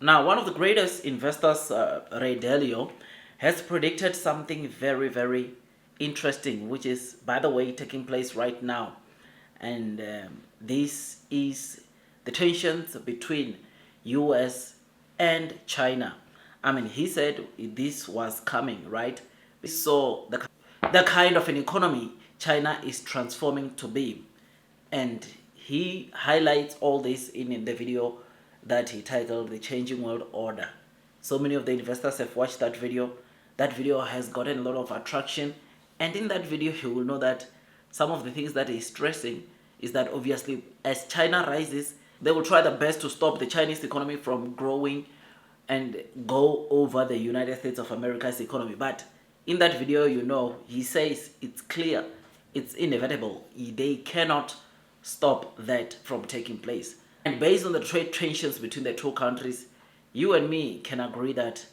Now, one of the greatest investors, Ray Dalio, has predicted something very, very interesting, which is, by the way, taking place right now. And this is the tensions between US and China. I mean, he said this was coming, right? So the kind of an economy China is transforming to be. And he highlights all this in the video that he titled The Changing World Order. So many of the investors have watched that video. That video has gotten a lot of attraction. And in that video, you will know that some of the things that he's stressing is that obviously as China rises, they will try their best to stop the Chinese economy from growing and go over the United States of America's economy. But in that video, you know, he says it's clear, it's inevitable. They cannot stop that from taking place. And based on the trade tensions between the two countries, you and me can agree that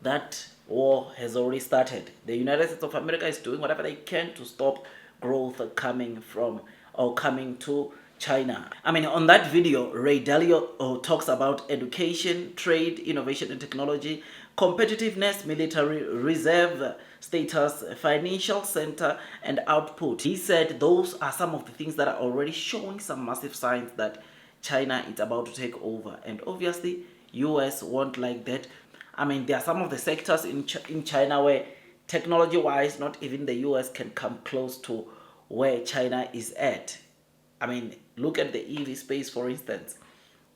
that war has already started. The United States of America is doing whatever they can to stop growth coming from or coming to China. I mean, on that video, Ray Dalio talks about education, trade, innovation and technology, competitiveness, military reserve status, financial center, and output. He said those are some of the things that are already showing some massive signs that China is about to take over. And obviously, US won't like that. I mean, there are some of the sectors in China where technology-wise, not even the US can come close to where China is at. I mean, look at the EV space, for instance.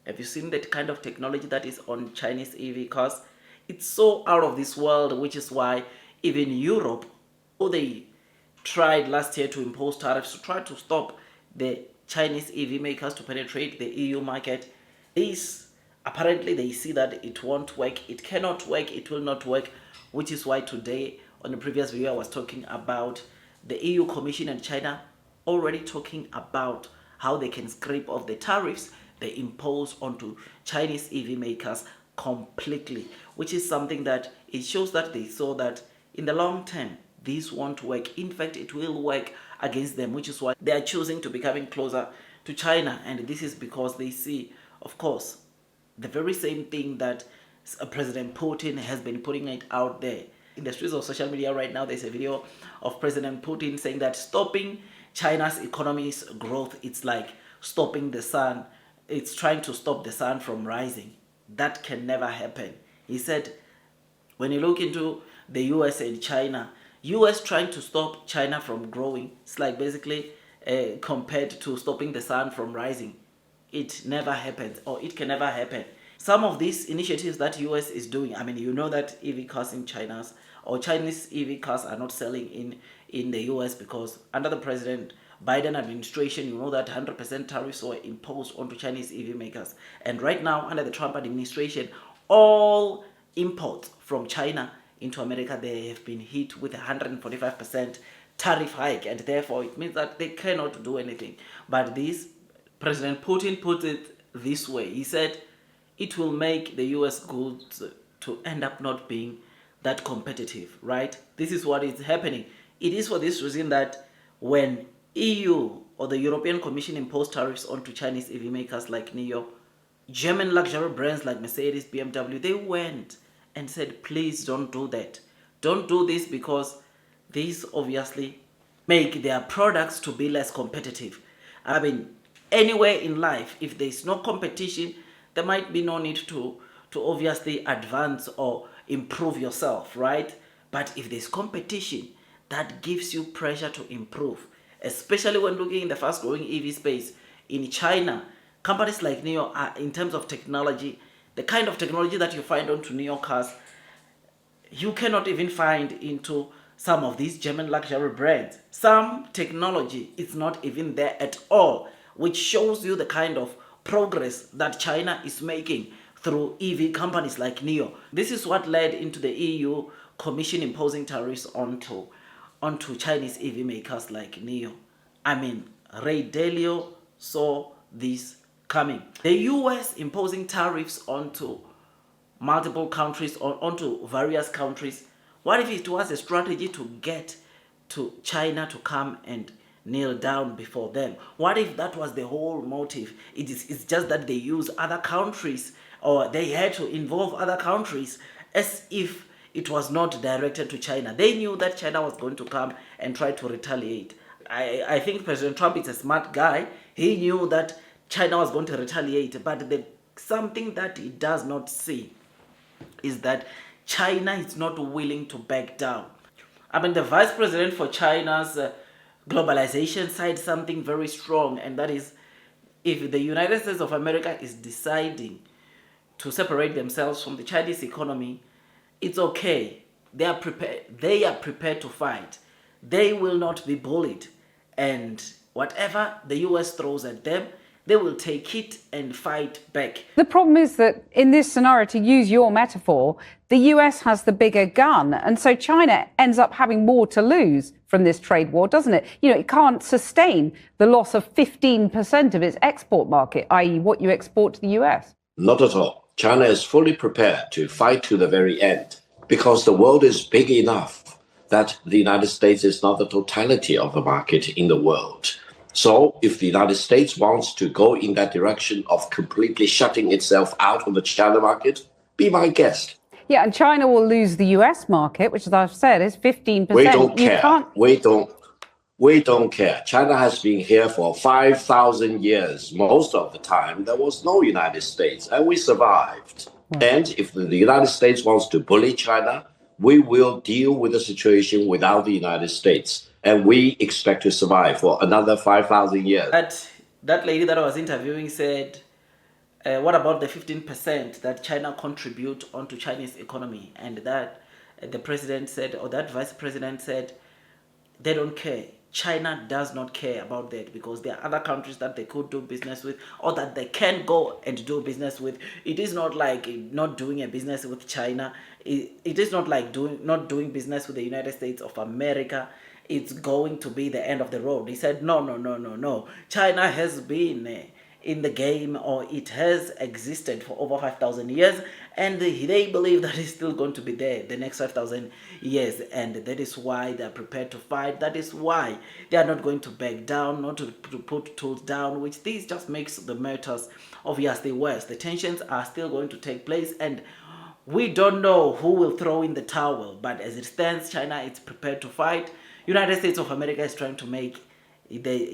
Have you seen that kind of technology that is on Chinese EV cars? It's so out of this world, which is why even Europe, they tried last year to impose tariffs to try to stop the Chinese EV makers to penetrate the EU market. This, apparently they see that it won't work, it cannot work, it will not work, which is why today on the previous video I was talking about the EU Commission and China already talking about how they can scrape off the tariffs they impose onto Chinese EV makers completely, which is something that it shows that they saw that in the long term this won't work. In fact, it will work against them, which is why they are choosing to be coming closer to China. And this is because they see, of course, the very same thing that President Putin has been putting it out there. In the streets of social media right now, there's a video of President Putin saying that stopping China's economy's growth, it's like stopping the sun. It's trying to stop the sun from rising. That can never happen. He said, when you look into the US and China, US trying to stop China from growing, it's like basically compared to stopping the sun from rising. It never happens, or it can never happen. Some of these initiatives that US is doing, I mean, you know that EV cars in China's or Chinese EV cars are not selling in the US because under the President Biden administration, you know that 100% tariffs were imposed onto Chinese EV makers. And right now, under the Trump administration, all imports from China into America, they have been hit with 145% tariff hike, and therefore it means that they cannot do anything. But this, President Putin put it this way. He said it will make the US goods to end up not being that competitive, right? This is what is happening. It is for this reason that when EU or the European Commission imposed tariffs onto Chinese EV makers like NIO, German luxury brands like Mercedes, BMW, they went and said, please don't do that. Don't do this because these obviously make their products to be less competitive. I mean, anywhere in life, if there's no competition, there might be no need to obviously advance or improve yourself, right? But if there's competition, that gives you pressure to improve, especially when looking in the fast growing EV space. In China, companies like NIO are, in terms of technology, the kind of technology that you find onto NIO cars, you cannot even find into some of these German luxury brands. Some technology is not even there at all, which shows you the kind of progress that China is making through EV companies like NIO. This is what led into the EU Commission imposing tariffs onto Chinese EV makers like NIO. I mean, Ray Dalio saw this coming. The US imposing tariffs onto multiple countries or onto various countries. What if it was a strategy to get to China to come and kneel down before them? What if that was the whole motive? It's just that they use other countries or they had to involve other countries as if it was not directed to China. They knew that China was going to come and try to retaliate. I think President Trump is a smart guy. He knew that China was going to retaliate, but something that he does not see is that China is not willing to back down. I mean, the vice president for China's globalization side something very strong, and that is if the United States of America is deciding to separate themselves from the Chinese economy, it's okay. They are prepared. They are prepared to fight. They will not be bullied, and whatever the US throws at them, they will take it and fight back. The problem is that in this scenario, to use your metaphor, the US has the bigger gun. And so China ends up having more to lose from this trade war, doesn't it? You know, it can't sustain the loss of 15% of its export market, i.e. what you export to the US. Not at all. China is fully prepared to fight to the very end because the world is big enough that the United States is not the totality of the market in the world. So if the United States wants to go in that direction of completely shutting itself out of the China market, be my guest. Yeah, and China will lose the US market, which, as I've said, is 15%. We don't care. We don't care. China has been here for 5,000 years. Most of the time, there was no United States, and we survived. And if the United States wants to bully China, we will deal with the situation without the United States. And we expect to survive for another 5,000 years. That lady that I was interviewing said, what about the 15% that China contribute onto Chinese economy? And that the president said, or that vice president said, they don't care. China does not care about that because there are other countries that they could do business with or that they can go and do business with. It is not like not doing a business with China. It is not like not doing business with the United States of America. It's going to be the end of the road. He said, no. China has been in the game, or it has existed for over 5,000 years, and they believe that it's still going to be there the next 5,000 years, and that is why they're prepared to fight. That is why they are not going to back down, not to put tools down, which this just makes the matters obviously worse. The tensions are still going to take place, and we don't know who will throw in the towel, but as it stands, China is prepared to fight. United States of America is trying to make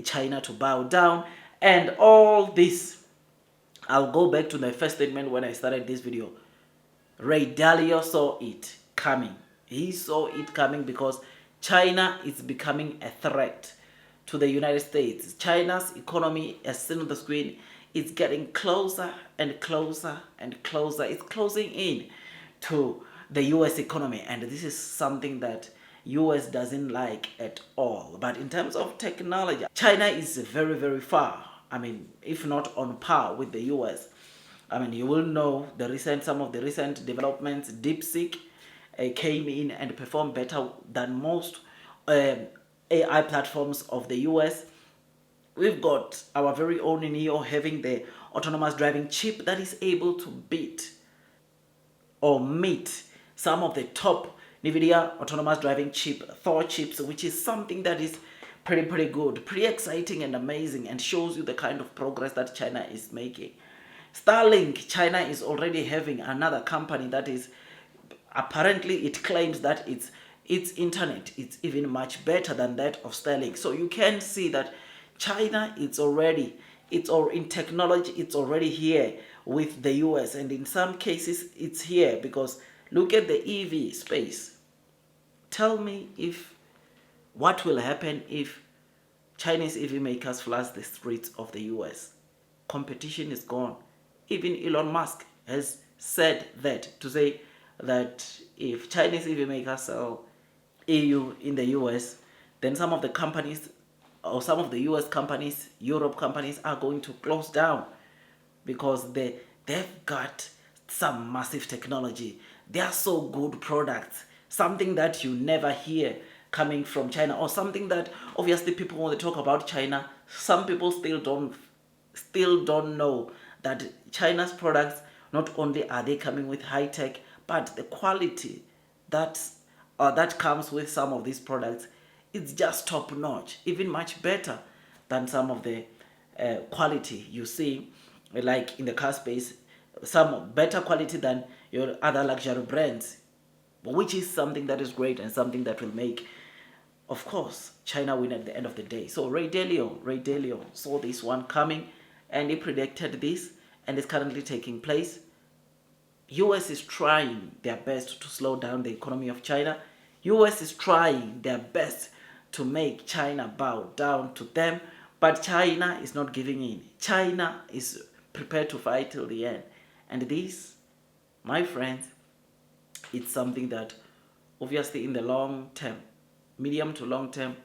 China to bow down. And all this, I'll go back to my first statement when I started this video. Ray Dalio saw it coming. He saw it coming because China is becoming a threat to the United States. China's economy, as seen on the screen, is getting closer and closer and closer. It's closing in to the US economy, and this is something that US doesn't like at all. But in terms of technology, China is very, very far. I mean, if not on par with the US. I mean, you will know some of the recent developments. DeepSeek came in and performed better than most AI platforms of the US. We've got our very own NEO having the autonomous driving chip that is able to beat or meet some of the top NVIDIA autonomous driving chip, Thor chips, which is something that is pretty good, pretty exciting and amazing, and shows you the kind of progress that China is making. Starlink, China is already having another company that is, apparently it claims that its internet is even much better than that of Starlink. So you can see that China, in technology, it's already here with the US, and in some cases it's here because look at the EV space. Tell me what will happen if Chinese EV makers flood the streets of the US. Competition is gone. Even Elon Musk has said that, to say that if Chinese EV makers sell EU in the US, then some of the companies, or some of the US companies, Europe companies, are going to close down because they've got some massive technology. They are so good products, something that you never hear coming from China, or something that obviously people, when they talk about China, some people still don't know that China's products, not only are they coming with high tech, but the quality that comes with some of these products, it's just top notch, even much better than some of the quality you see, like in the car space. some better quality than your other luxury brands, which is something that is great and something that will make, of course, China win at the end of the day. So Ray Dalio saw this one coming and he predicted this, and it's currently taking place. US is trying their best to slow down the economy of China. US is trying their best to make China bow down to them, but China is not giving in. China is prepared to fight till the end. And this, my friends, it's something that obviously in the long term, medium to long term,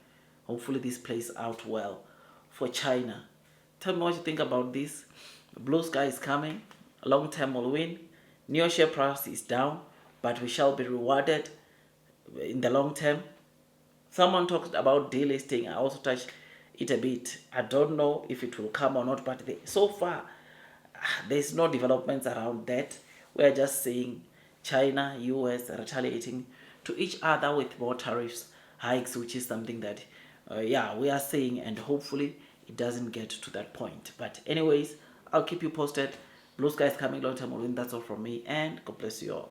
hopefully this plays out well for China. Tell me what you think about this. Blue sky is coming, long term will win. Neo share price is down, but we shall be rewarded in the long term. Someone talked about delisting. I also touched it a bit. I don't know if it will come or not, but so far there's no developments around that. We're just seeing China, US retaliating to each other with more tariffs hikes, which is something that we are seeing, and hopefully it doesn't get to that point. But anyways, I'll keep you posted. Blue sky is coming, long term will win. That's all from me, and God bless you all.